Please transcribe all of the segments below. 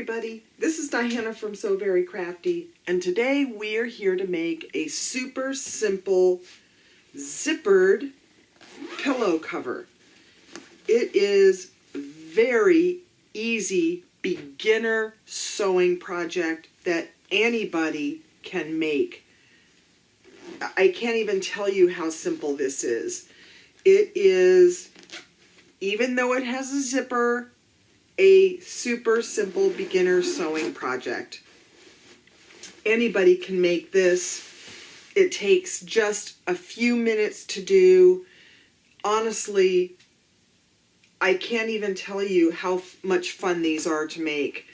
everybody, this is Diana from So Very Crafty, and today we are here to make a super simple zippered pillow cover. It is a very easy beginner sewing project that anybody can make. I can't even tell you how simple this is. It is, even though it has a zipper, a super simple beginner sewing project. Anybody can make this. It takes just a few minutes to do. Honestly, I can't even tell you how much fun these are to make.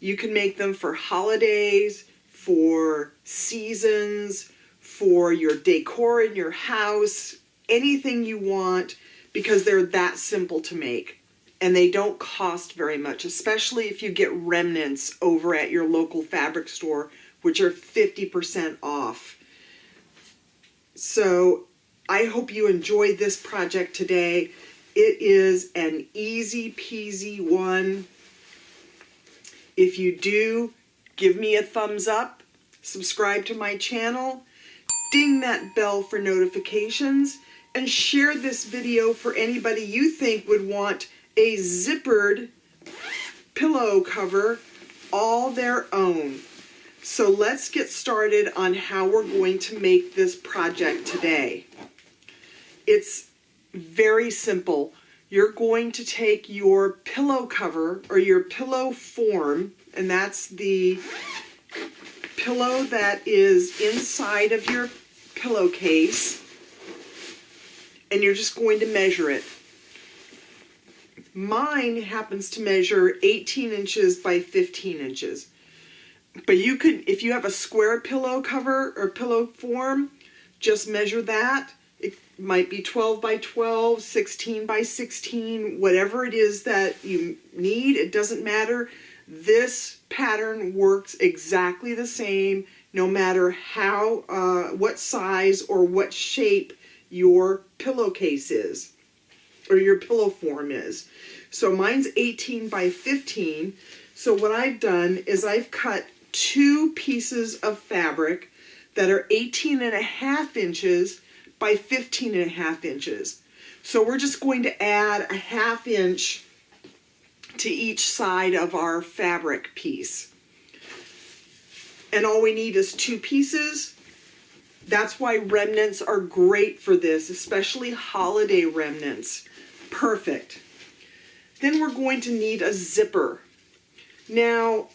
You can make them for holidays, for seasons, for your decor in your house, anything you want, because they're that simple to make. And they don't cost very much, especially if you get remnants over at your local fabric store, which are 50% off. So I hope you enjoyed this project today. It is an easy peasy one. If you do, give me a thumbs up, subscribe to my channel, ding that bell for notifications, and share this video for anybody you think would want a zippered pillow cover all their own. So let's get started on how we're going to make this project today. It's very simple. You're going to take your pillow cover or your pillow form, and that's the pillow that is inside of your pillowcase, and you're just going to measure it. Mine happens to measure 18 inches by 15 inches. But you could, if you have a square pillow cover or pillow form, just measure that. It might be 12 by 12, 16 by 16, whatever it is that you need, it doesn't matter. This pattern works exactly the same, no matter how, what size or what shape your pillowcase is, or your pillow form is. So mine's 18 by 15. So what I've done is I've cut two pieces of fabric that are 18.5 inches by 15.5 inches. So we're just going to add a 1/2 inch to each side of our fabric piece. And all we need is two pieces. That's why remnants are great for this, especially holiday remnants. Perfect. Then we're going to need a zipper. Now,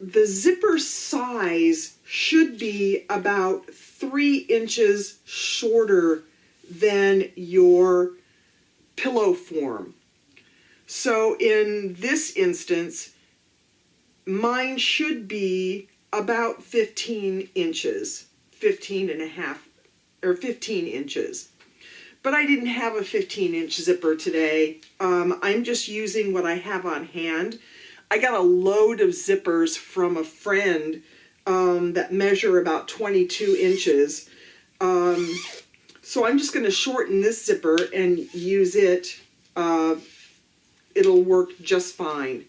the zipper size should be about 3 inches shorter than your pillow form. So in this instance, mine should be about 15 inches, 15.5 or 15 inches. But I didn't have a 15-inch zipper today. I'm just using what I have on hand. I got a load of zippers from a friend that measure about 22 inches. So I'm just going to shorten this zipper and use it. It'll work just fine.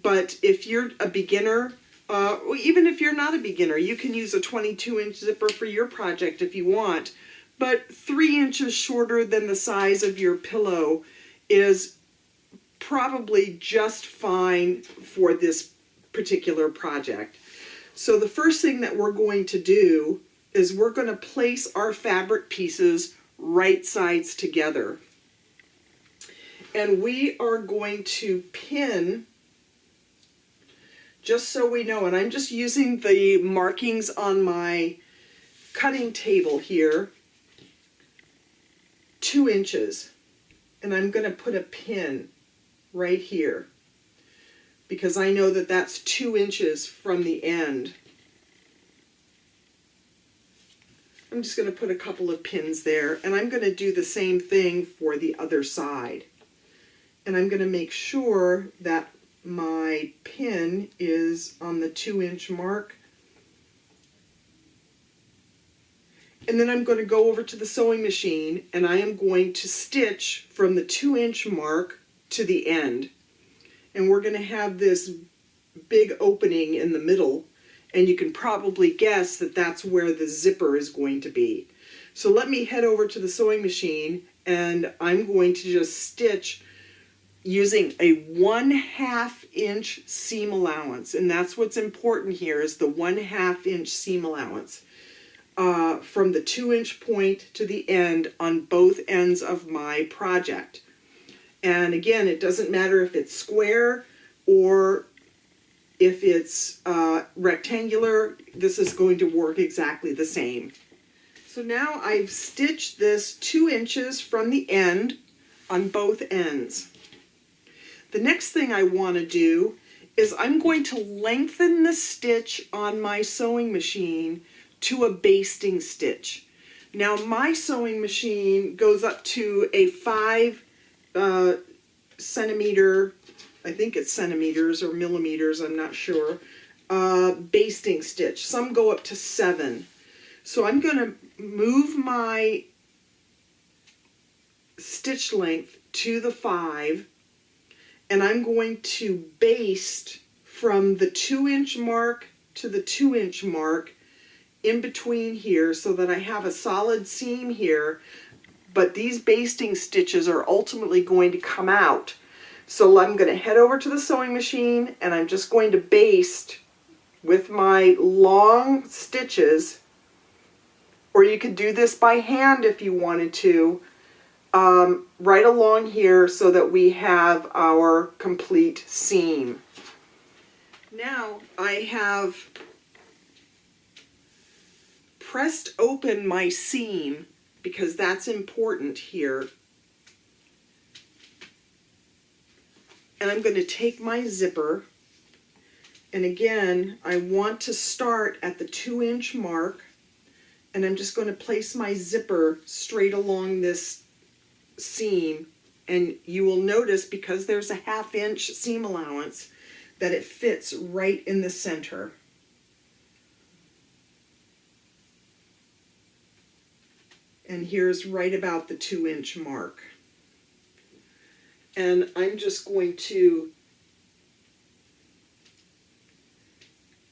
But if you're a beginner, even if you're not a beginner, you can use a 22-inch zipper for your project if you want. But 3 inches shorter than the size of your pillow is probably just fine for this particular project. So the first thing that we're going to do is we're going to place our fabric pieces right sides together. And we are going to pin, just so we know, and I'm just using the markings on my cutting table here, 2 inches, and I'm going to put a pin right here because I know that that's 2 inches from the end. I'm just going to put a couple of pins there, and I'm going to do the same thing for the other side. And I'm going to make sure that my pin is on the 2-inch mark. And then I'm going to go over to the sewing machine and I am going to stitch from the 2-inch mark to the end. and we're going to have this big opening in the middle, and you can probably guess that that's where the zipper is going to be. So let me head over to the sewing machine, and I'm going to just stitch using a 1/2 inch seam allowance, and that's what's important here, is the 1/2 inch seam allowance from the 2-inch point to the end on both ends of my project. And again, it doesn't matter if it's square or if it's rectangular, this is going to work exactly the same. So now I've stitched this 2 inches from the end on both ends. The next thing I want to do is I'm going to lengthen the stitch on my sewing machine to a basting stitch. Now my sewing machine goes up to a 5 centimeter, I think it's centimeters or millimeters, I'm not sure, basting stitch. Some go up to 7. So I'm going to move my stitch length to the 5, and I'm going to baste from the 2-inch mark to the 2-inch mark in between here, so that I have a solid seam here, but these basting stitches are ultimately going to come out. So I'm going to head over to the sewing machine, and I'm just going to baste with my long stitches, or you could do this by hand if you wanted to, right along here so that we have our complete seam. Now I have pressed open my seam because that's important here. And I'm going to take my zipper, and again I want to start at the 2-inch mark, and I'm just going to place my zipper straight along this seam, and you will notice, because there's a 1/2 inch seam allowance, that it fits right in the center. And here's right about the 2-inch mark. And I'm just going to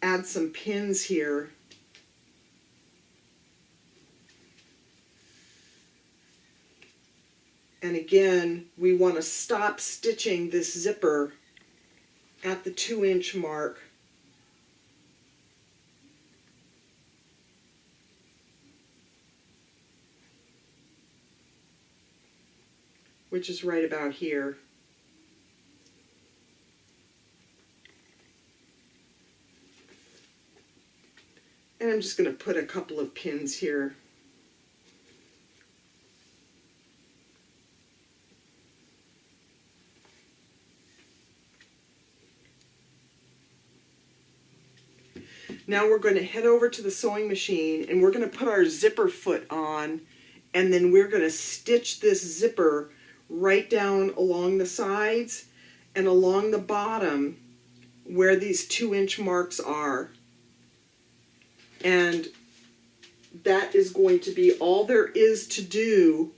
add some pins here. And again, we want to stop stitching this zipper at the 2-inch mark. Which is right about here. And I'm just going to put a couple of pins here. Now we're going to head over to the sewing machine, and we're going to put our zipper foot on, and then we're going to stitch this zipper right down along the sides and along the bottom where these 2-inch marks are. And that is going to be all there is to do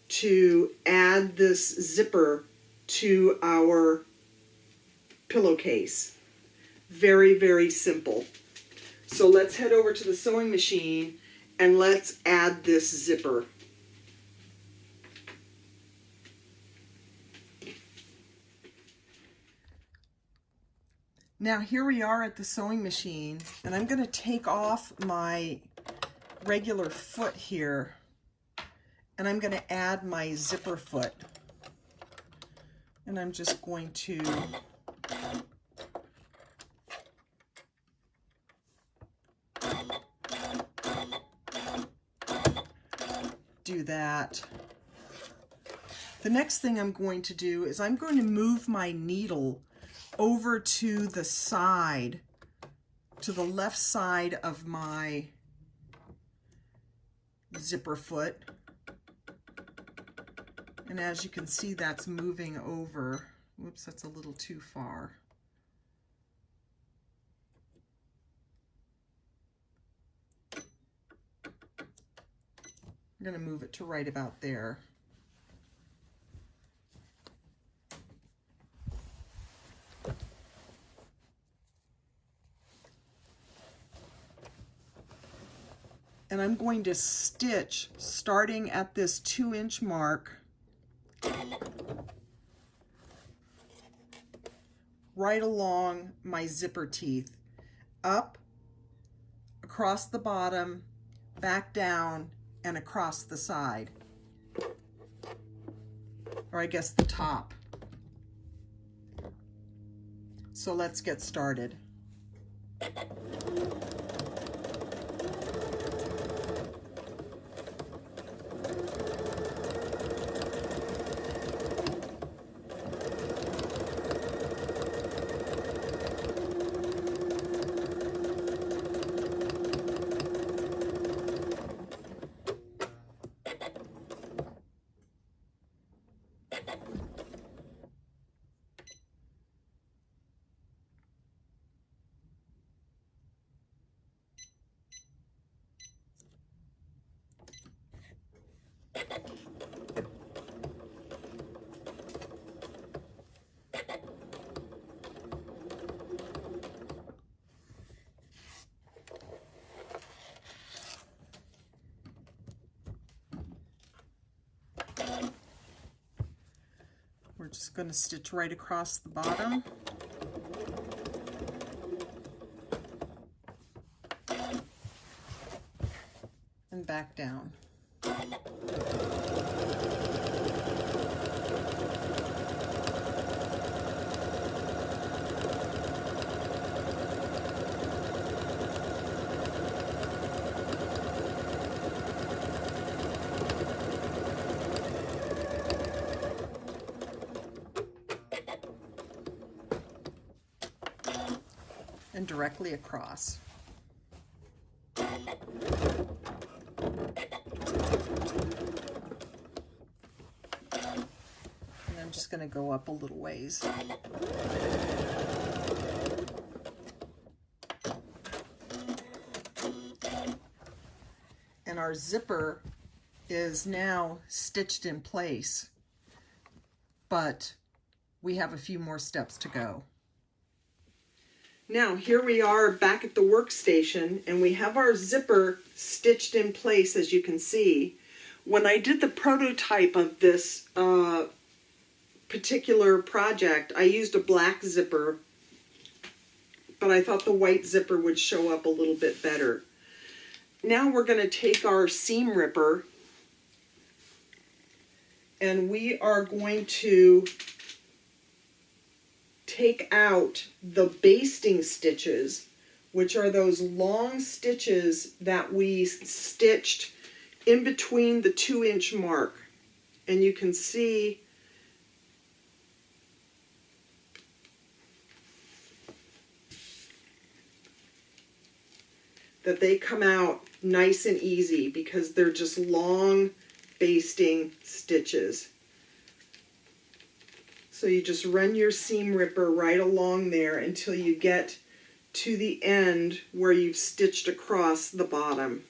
to add this zipper to our pillowcase. Very, very simple. So let's head over to the sewing machine and let's add this zipper. Now here we are at the sewing machine, and I'm going to take off my regular foot here, and I'm going to add my zipper foot. And I'm just going to do that. The next thing I'm going to do is I'm going to move my needle over to the side, to the left side of my zipper foot. And as you can see, that's moving over. Whoops, that's a little too far. I'm going to move it to right about there. And I'm going to stitch starting at this 2-inch mark right along my zipper teeth, up, across the bottom, back down, and across the side, or I guess the top. So let's get started. We're just going to stitch right across the bottom. And back down. And directly across. And I'm just going to go up a little ways. And our zipper is now stitched in place, but we have a few more steps to go. Now here we are back at the workstation, and we have our zipper stitched in place, as you can see. When I did the prototype of this particular project, I used a black zipper, but I thought the white zipper would show up a little bit better. Now we're going to take our seam ripper, and we are going to take out the basting stitches, which are those long stitches that we stitched in between the 2-inch mark. And you can see that they come out nice and easy because they're just long basting stitches. So you just run your seam ripper right along there until you get to the end where you've stitched across the bottom.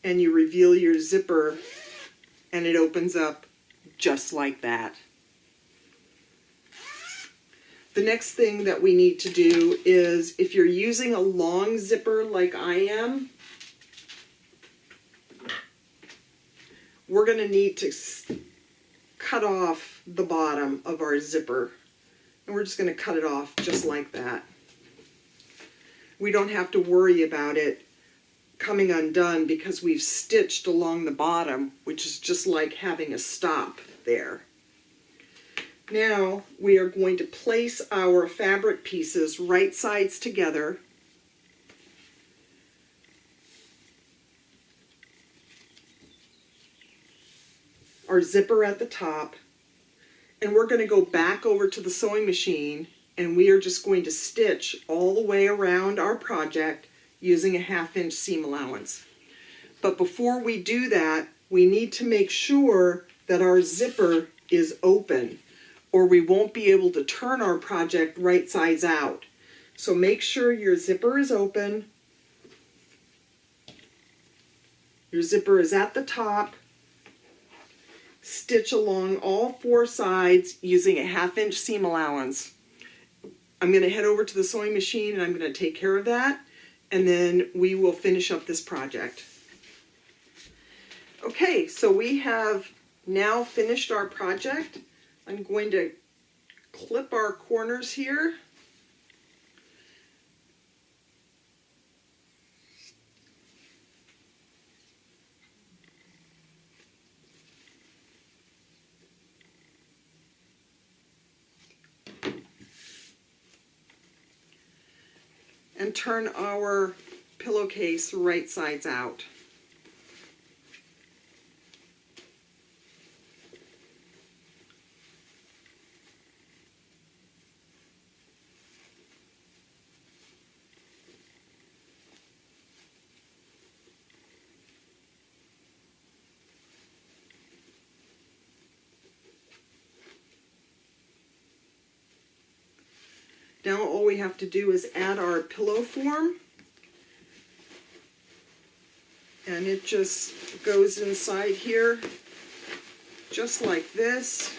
And you reveal your zipper, and it opens up just like that. The next thing that we need to do is, if you're using a long zipper like I am, we're going to need to cut off the bottom of our zipper. And we're just going to cut it off just like that. We don't have to worry about it coming undone because we've stitched along the bottom, which is just like having a stop there. Now we are going to place our fabric pieces right sides together. Our zipper at the top, and we're going to go back over to the sewing machine, and we are just going to stitch all the way around our project using a 1/2-inch seam allowance. But before we do that, we need to make sure that our zipper is open, or we won't be able to turn our project right sides out. So make sure your zipper is open, your zipper is at the top. Stitch along all 4 sides using a 1/2-inch seam allowance. I'm going to head over to the sewing machine and I'm going to take care of that, and then we will finish up this project. Okay, so we have now finished our project. I'm going to clip our corners here. And turn our pillowcase right sides out. Now all we have to do is add our pillow form, and it just goes inside here just like this.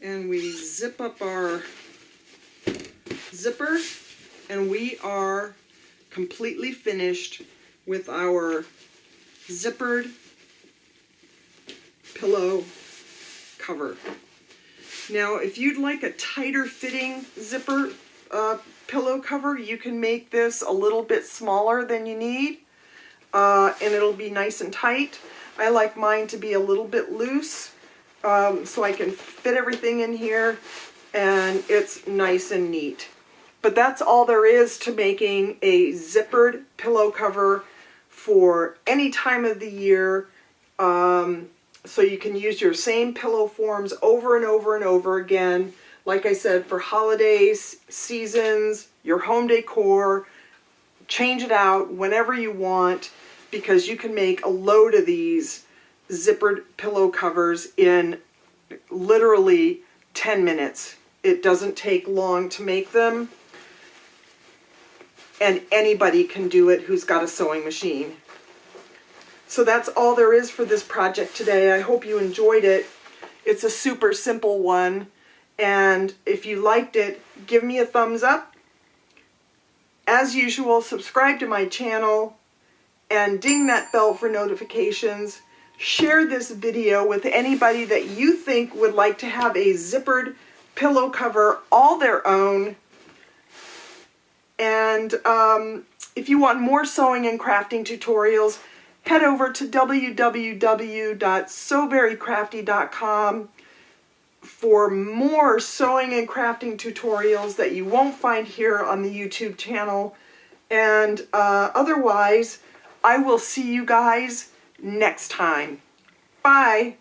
And we zip up our zipper, and we are completely finished with our zippered pillow cover. Now, if you'd like a tighter fitting zipper pillow cover, you can make this a little bit smaller than you need, and it'll be nice and tight. I like mine to be a little bit loose, so I can fit everything in here, and it's nice and neat. But that's all there is to making a zippered pillow cover for any time of the year. So you can use your same pillow forms over and over and over again. Like I said, for holidays, seasons, your home decor, change it out whenever you want, because you can make a load of these zippered pillow covers in literally 10 minutes. It doesn't take long to make them, and anybody can do it who's got a sewing machine. So that's all there is for this project today. I hope you enjoyed it. It's a super simple one, and if you liked it, give me a thumbs up. As usual, subscribe to my channel and ding that bell for notifications. Share this video with anybody that you think would like to have a zippered pillow cover all their own. And if you want more sewing and crafting tutorials, head over to www.sewverycrafty.com for more sewing and crafting tutorials that you won't find here on the YouTube channel. And otherwise, I will see you guys next time. Bye.